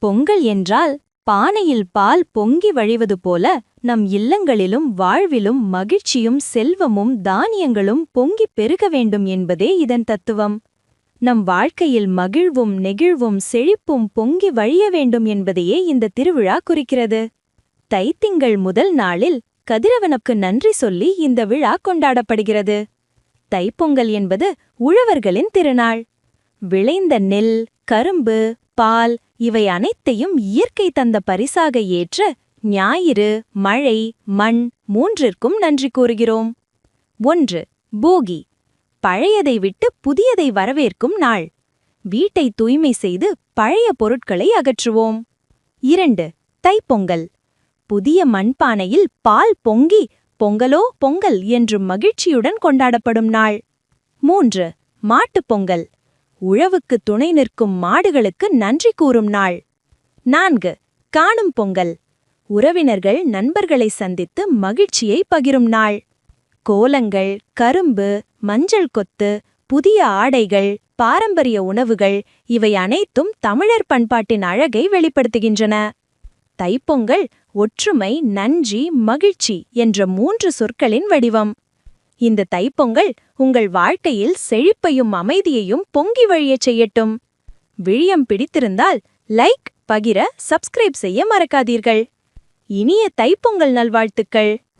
பொங்கல் என்றால் பானையில் பால் பொங்கி வழிவது போல நம் இல்லங்களிலும் வாழ்விலும் மகிழ்ச்சியும் செல்வமும் தானியங்களும் பொங்கிப் பெருக வேண்டும் என்பதே இதன் தத்துவம். நம் வாழ்க்கையில் மகிழ்வும் நெகிழ்வும் செழிப்பும் பொங்கி வழிய வேண்டும் என்பதையே இந்த திருவிழா குறிக்கிறது. தைத்திங்கள் முதல் நாளில் கதிரவனுக்கு நன்றி சொல்லி இந்த விழா கொண்டாடப்படுகிறது. தைப்பொங்கல் என்பது உழவர்களின் திருநாள். விளைந்த நெல், கரும்பு, பால் இவை அனைத்தையும் இயற்கை தந்த பரிசாக ஏற்ற ஞாயிறு, மழை, மண் மூன்றிற்கும் நன்றி கூறுகிறோம். 1. போகி. பழையதை விட்டு புதியதை வரவேற்கும் நாள். வீட்டை தூய்மை செய்து பழைய பொருட்களை அகற்றுவோம். 2. தைப்பொங்கல். புதிய மண்பானையில் பால் பொங்கி பொங்கலோ பொங்கல் என்று மகிழ்ச்சியுடன் கொண்டாடப்படும் நாள். 3. மாட்டுப் பொங்கல். உழவுக்கு துணை நிற்கும் மாடுகளுக்கு நன்றி கூறும் நாள். 4. காணும் பொங்கல். உறவினர்கள் நண்பர்களை சந்தித்து மகிழ்ச்சியை பகிரும் நாள். கோலங்கள், கரும்பு, மஞ்சள் கொத்து, புதிய ஆடைகள், பாரம்பரிய உணவுகள் இவை அனைத்தும் தமிழர் பண்பாட்டின் அழகை வெளிப்படுத்துகின்றன. தைப்பொங்கல் ஒற்றுமை, நன்றி, மகிழ்ச்சி என்ற 3 சொற்களின் வடிவம். இந்த தைப்பொங்கல் உங்கள் வாழ்க்கையில் செழிப்பையும் அமைதியையும் பொங்கி வழியச் செய்யட்டும். விழியம் பிடித்திருந்தால் லைக், பகிர, சப்ஸ்கிரைப் செய்ய மறக்காதீர்கள். இனிய தைப்பொங்கல் நல்வாழ்த்துக்கள்.